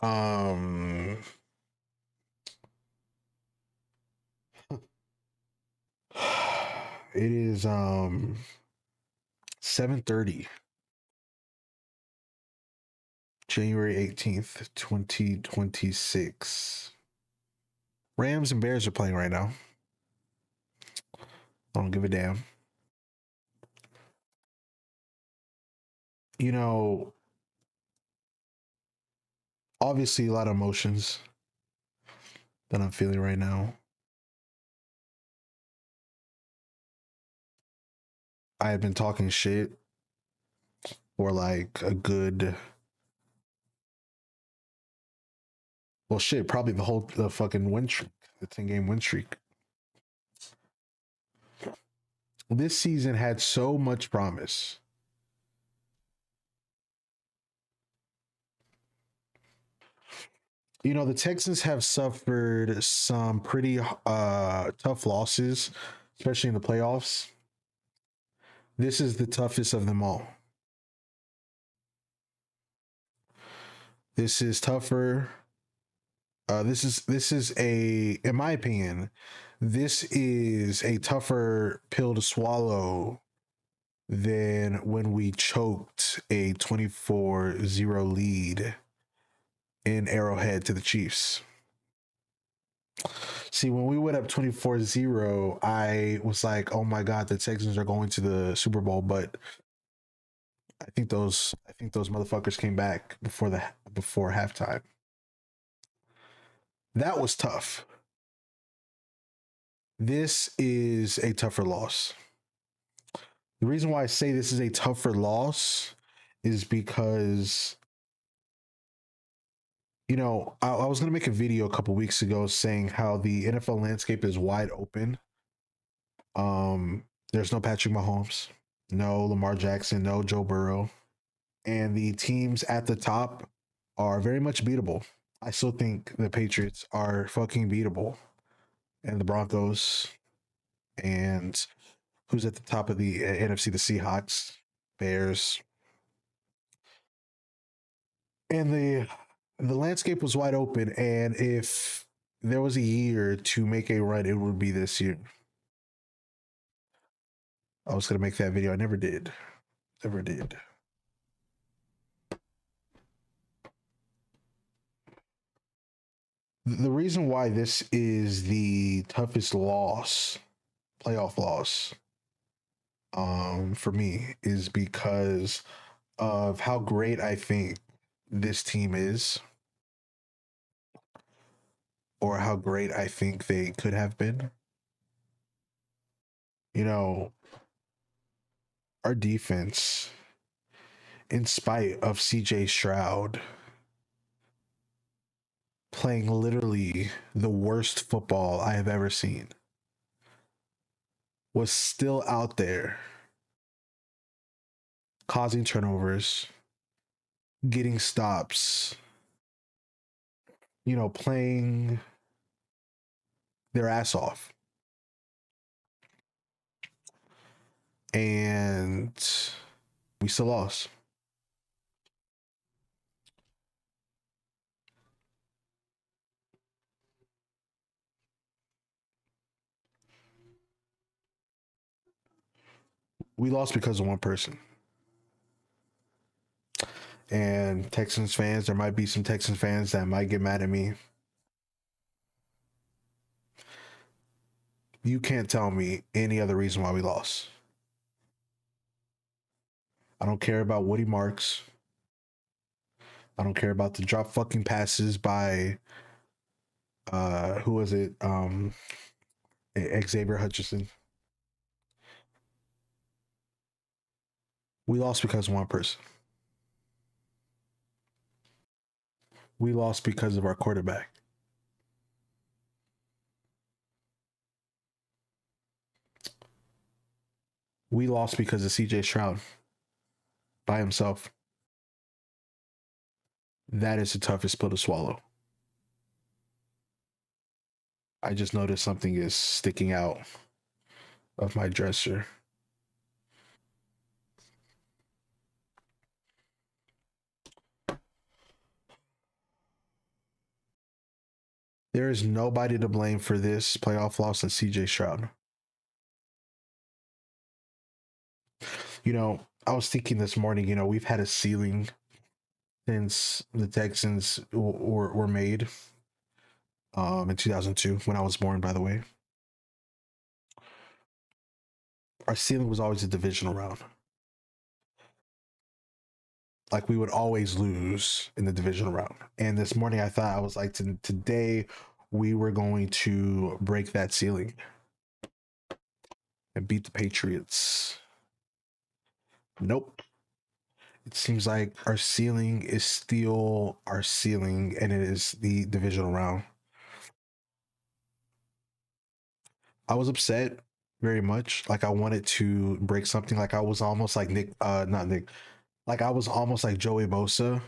Um, it is 7:30, January 18th, 2026. Rams and Bears are playing right now. I don't give a damn. You know, obviously a lot of emotions that I'm feeling right now. I have been talking shit for like a good, well, shit, probably the fucking win streak, the 10-game win streak. This season had so much promise. You know, the Texans have suffered some pretty tough losses, especially in the playoffs. This is the toughest of them all. This is tougher. This is a, in my opinion, this is a tougher pill to swallow than when we choked a 24-0 lead in Arrowhead to the Chiefs. See, when we went up 24-0, I was like, "Oh my god, the Texans are going to the Super Bowl." But I think those motherfuckers came back before halftime. That was tough. This is a tougher loss. The reason why I say this is a tougher loss is because, I was going to make a video a couple weeks ago saying how the NFL landscape is wide open. There's no Patrick Mahomes, no Lamar Jackson, no Joe Burrow, and the teams at the top are very much beatable. I still think the Patriots are fucking beatable, and the Broncos, and who's at the top of the NFC? The Seahawks, Bears, and the landscape was wide open. And if there was a year to make a run, it would be this year. I was gonna make that video. I never did. Never did. The reason why this is the toughest loss, playoff loss, for me is because of how great I think this team is, or how great I think they could have been. You know, our defense, in spite of CJ Stroud playing literally the worst football I have ever seen, was still out there causing turnovers, getting stops, playing their ass off. And we still lost. We lost because of one person. And Texans fans, there might be some Texans fans that might get mad at me. You can't tell me any other reason why we lost. I don't care about Woody Marks. I don't care about the drop fucking passes by who was it? Xavier Hutchinson. We lost because of one person. We lost because of our quarterback. We lost because of CJ Stroud by himself. That is the toughest pill to swallow. I just noticed something is sticking out of my dresser. There is nobody to blame for this playoff loss than CJ Stroud. You know, I was thinking this morning, you know, we've had a ceiling since the Texans were made in 2002 when I was born, by the way. Our ceiling was always a divisional round. Like we would always lose in the divisional round. And this morning I thought I was like, today we were going to break that ceiling and beat the Patriots. Nope. It seems like our ceiling is still our ceiling, and it is the divisional round. I was upset very much. Like I wanted to break something. Like I was almost like Nick, not Nick. Like I was almost like Joey Bosa.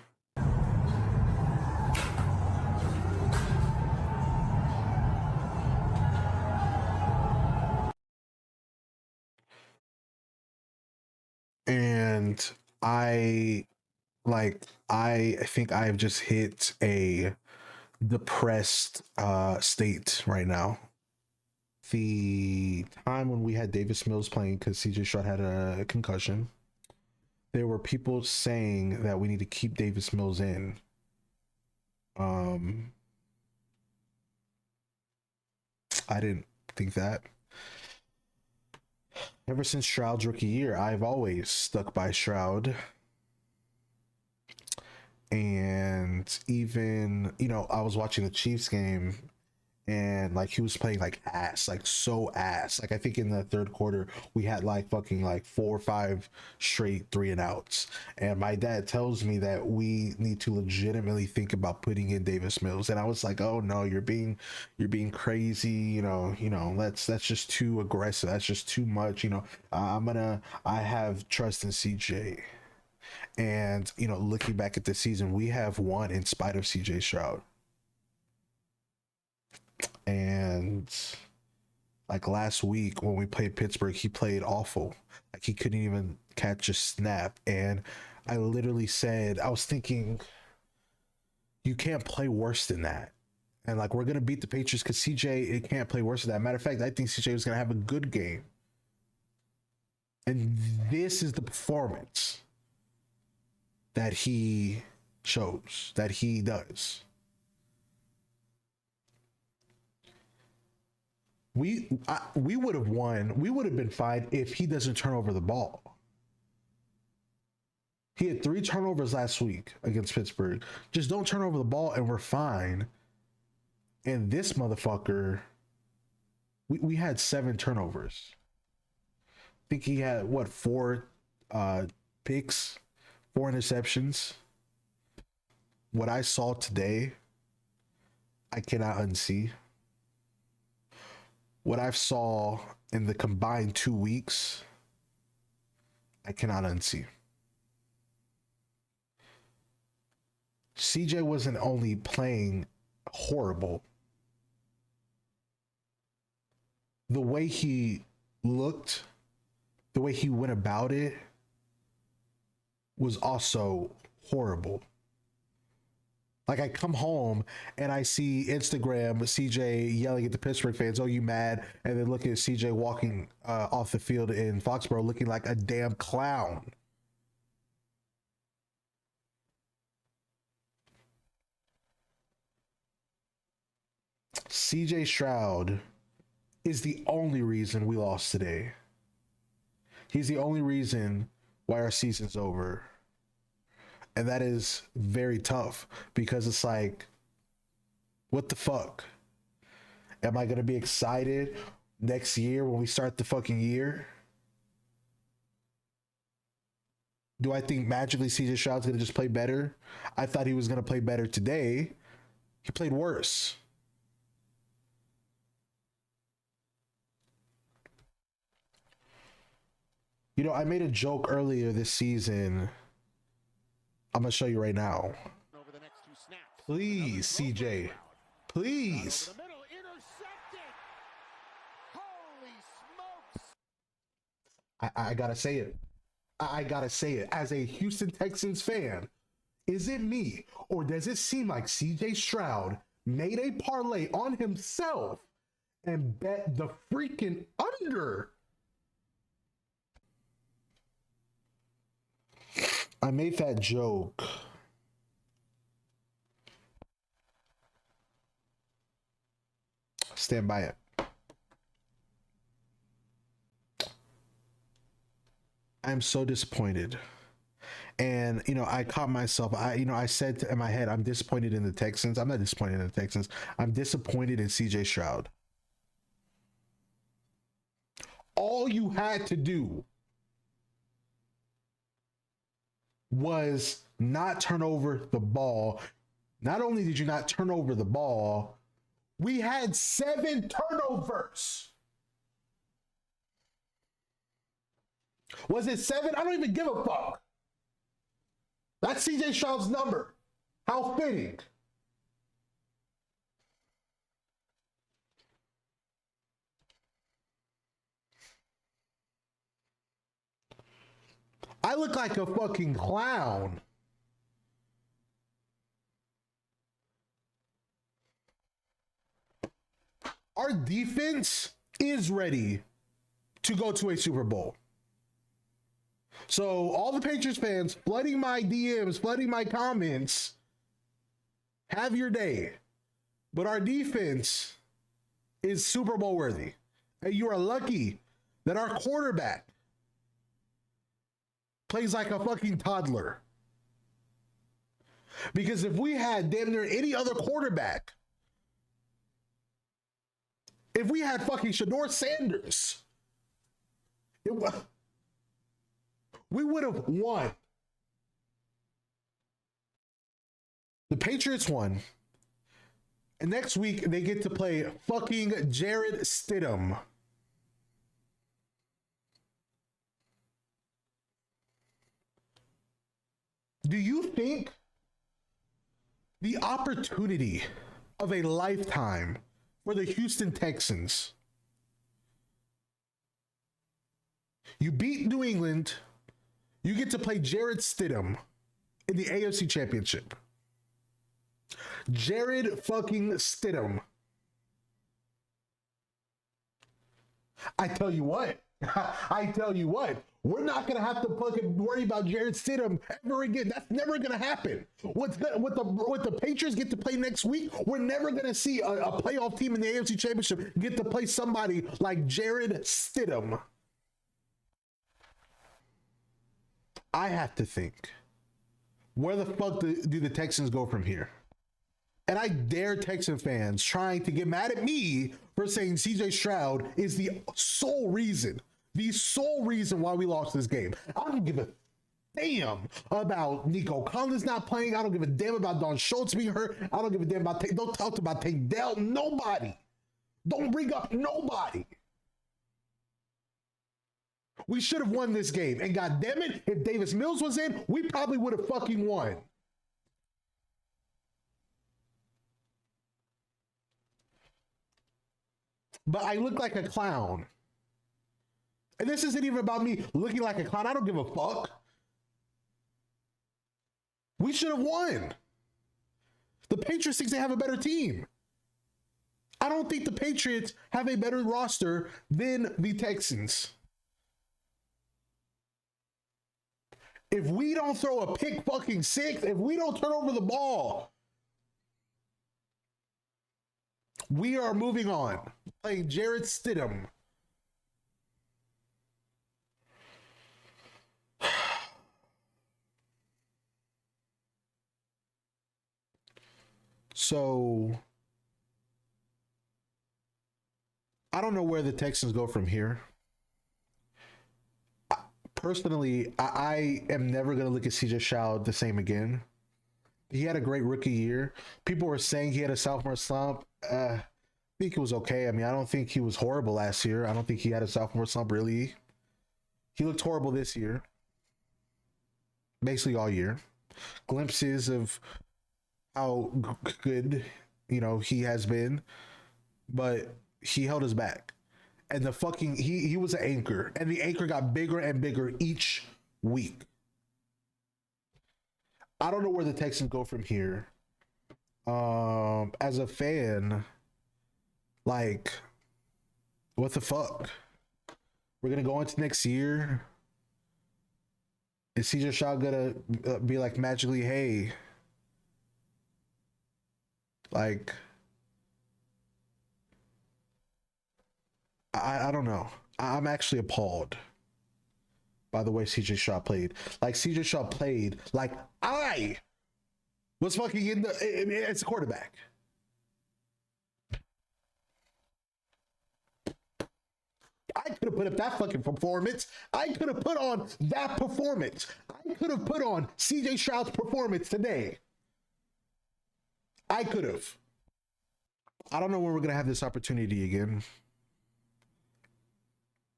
And I I think I've just hit a depressed state right now. The time when we had Davis Mills playing because CJ Stroud had a concussion, there were people saying that we need to keep Davis Mills in. I didn't think that. Ever since Stroud's rookie year, I've always stuck by Stroud. And even, you know, I was watching the Chiefs game and like he was playing like ass, like so ass. Like I think in the third quarter we had like fucking like 4 or 5 straight 3-and-outs. And my dad tells me that we need to legitimately think about putting in Davis Mills. And I was like, oh no, you're being crazy. That's just too aggressive. That's just too much. I have trust in CJ. And looking back at this season, we have won in spite of CJ Stroud. And like last week when we played Pittsburgh, he played awful. Like he couldn't even catch a snap. And I literally said, I was thinking, you can't play worse than that. And like we're gonna beat the Patriots because CJ it can't play worse than that. Matter of fact, I think CJ was gonna have a good game. And this is the performance that he shows, that he does. We would have won. We would have been fine if he doesn't turn over the ball. He had 3 turnovers last week against Pittsburgh. Just don't turn over the ball and we're fine. And this motherfucker, we had 7 turnovers. I think he had 4 picks, 4 interceptions. What I saw today, I cannot unsee. What I've saw in the combined 2 weeks, I cannot unsee. CJ wasn't only playing horrible. The way he looked, the way he went about it was also horrible. Like I come home and I see Instagram with CJ yelling at the Pittsburgh fans, "Oh, you mad?" And then look at CJ walking off the field in Foxborough looking like a damn clown. CJ Stroud is the only reason we lost today. He's the only reason why our season's over. And that is very tough because it's like, what the fuck? Am I going to be excited next year when we start the fucking year? Do I think magically CJ Stroud's going to just play better? I thought he was going to play better today. He played worse. I made a joke earlier this season. I'm going to show you right now. Please, CJ. Please. I got to say it. I got to say it. As a Houston Texans fan, is it me or does it seem like CJ Stroud made a parlay on himself and bet the freaking under. I made that joke. Stand by it. I'm so disappointed. And, I caught myself. I said in my head, I'm disappointed in the Texans. I'm not disappointed in the Texans. I'm disappointed in CJ Stroud. All you had to do was not turn over the ball. Not only did you not turn over the ball, we had 7 turnovers. Was it 7? I don't even give a fuck. That's CJ Stroud's number. How fitting. I look like a fucking clown. Our defense is ready to go to a Super Bowl. So all the Patriots fans flooding my DMs, flooding my comments, have your day. But our defense is Super Bowl worthy. And you are lucky that our quarterback plays like a fucking toddler. Because if we had damn near any other quarterback, if we had fucking Shador Sanders, we would have won. The Patriots won. And next week, they get to play fucking Jared Stidham. Do you think the opportunity of a lifetime for the Houston Texans? You beat New England. You get to play Jared Stidham in the AFC Championship. Jared fucking Stidham. I tell you what. We're not gonna have to fucking worry about Jared Stidham ever again. That's never gonna happen. What the Patriots get to play next week, we're never gonna see a playoff team in the AFC Championship get to play somebody like Jared Stidham. I have to think, where the fuck do the Texans go from here? And I dare Texan fans trying to get mad at me for saying CJ Stroud is the sole reason why we lost this game. I don't give a damn about Nico Collins not playing. I don't give a damn about Don Schultz being hurt. I don't give a damn about don't talk about Tank Dell. Nobody. Don't bring up nobody. We should have won this game. And goddamn it, if Davis Mills was in, we probably would have fucking won. But I look like a clown. And this isn't even about me looking like a clown. I don't give a fuck. We should have won. The Patriots think they have a better team. I don't think the Patriots have a better roster than the Texans. If we don't throw a pick fucking 6, if we don't turn over the ball, we are moving on. Playing Jared Stidham. So, I don't know where the Texans go from here. Personally, I am never going to look at CJ Stroud the same again. He had a great rookie year. People were saying he had a sophomore slump. I think it was okay. I mean, I don't think he was horrible last year. I don't think he had a sophomore slump, really. He looked horrible this year. Basically all year. Glimpses of how good, he has been. But he held us back. And the fucking, he was an anchor. And the anchor got bigger and bigger each week. I don't know where the Texans go from here. As a fan, like, what the fuck? We're gonna go into next year. Is CJ Stroud gonna be like magically, hey, like, I don't know. I'm actually appalled by the way CJ Stroud played. Like CJ Stroud played like I was fucking in the. I mean, it's a quarterback. I could have put up that fucking performance. I could have put on that performance. I could have put on CJ Stroud's performance today. I could have. I don't know when we're gonna have this opportunity again.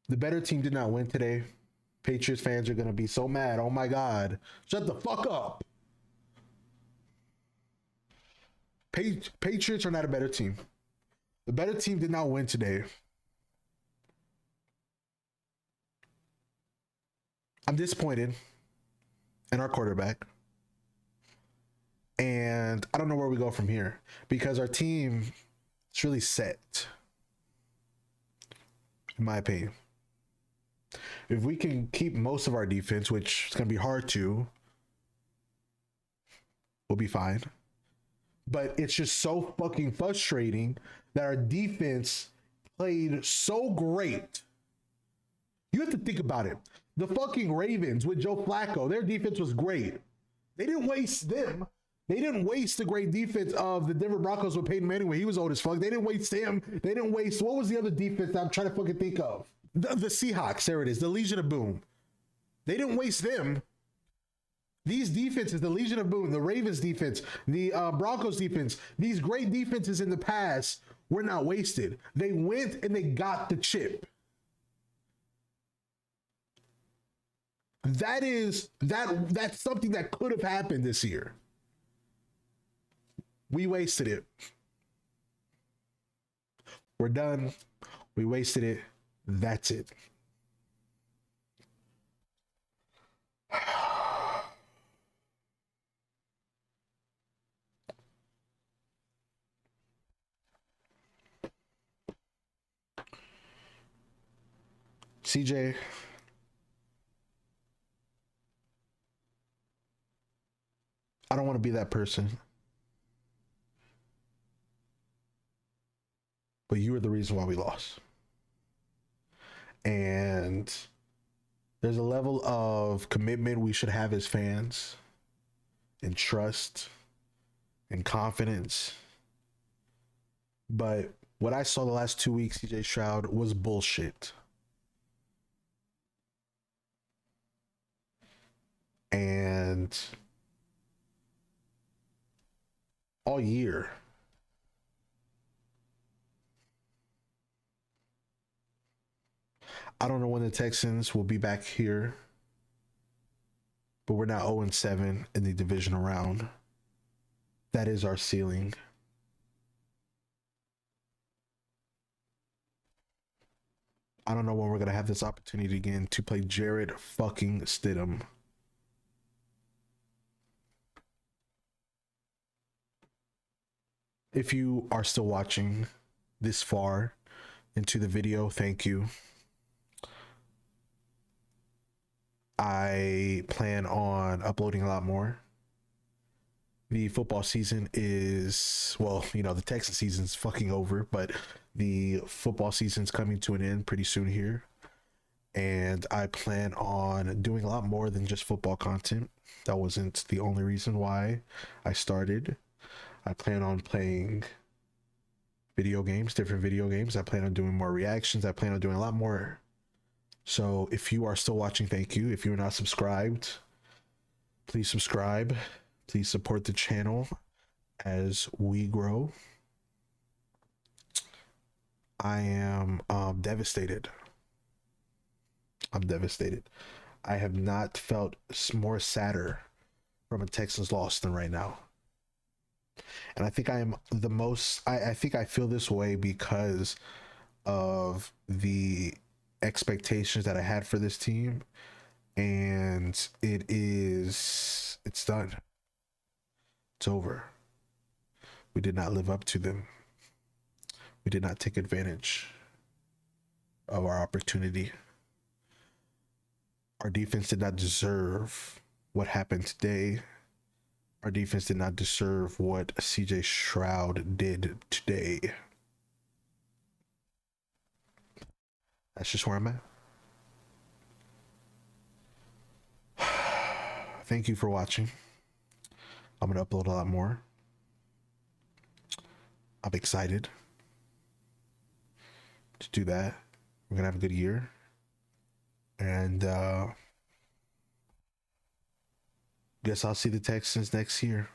The better team did not win today. Patriots fans are gonna be so mad. Oh my god. Shut the fuck up. Patriots are not a better team. The better team did not win today. I'm disappointed in our quarterback. And I don't know where we go from here because our team is really set, in my opinion. If we can keep most of our defense, which is going to be hard to, we'll be fine. But it's just so fucking frustrating that our defense played so great. You have to think about it. The fucking Ravens with Joe Flacco, their defense was great. They didn't waste them. They didn't waste the great defense of the Denver Broncos with Peyton Manning when he was old as fuck. They didn't waste him. They didn't waste, what was the other defense that I'm trying to fucking think of? The Seahawks, there it is, the Legion of Boom. They didn't waste them. These defenses, the Legion of Boom, the Ravens defense, the Broncos defense, these great defenses in the past were not wasted. They went and they got the chip. That's something that could have happened this year. We wasted it. We're done. We wasted it. That's it. CJ, I don't want to be that person, but you were the reason why we lost. And there's a level of commitment we should have as fans, and trust and confidence. But what I saw the last 2 weeks, CJ Stroud, was bullshit. And all year, I don't know when the Texans will be back here, but we're now 0-7 in the divisional round. That is our ceiling. I don't know when we're going to have this opportunity again to play Jared fucking Stidham. If you are still watching this far into the video, thank you. I plan on uploading a lot more. The football season is, well, you know, the Texas season's fucking over, but the football season's coming to an end pretty soon here. And I plan on doing a lot more than just football content. That wasn't the only reason why I started. I plan on playing video games, different video games. I plan on doing more reactions. I plan on doing a lot more. So if you are still watching, thank you. If you're not subscribed, please subscribe. Please support the channel as we grow. I am devastated. I'm devastated. I have not felt more sadder from a Texans loss than right now. And I think I am the most, I think I feel this way because of the expectations that I had for this team. And it's done. It's over. We did not live up to them. We did not take advantage of our opportunity. Our defense did not deserve what happened today. Our defense did not deserve what CJ Stroud did today. That's just where I'm at. Thank you for watching. I'm going to upload a lot more. I'm excited to do that. We're going to have a good year. And guess I'll see the Texans next year,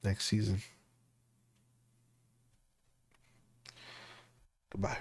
next season. Goodbye.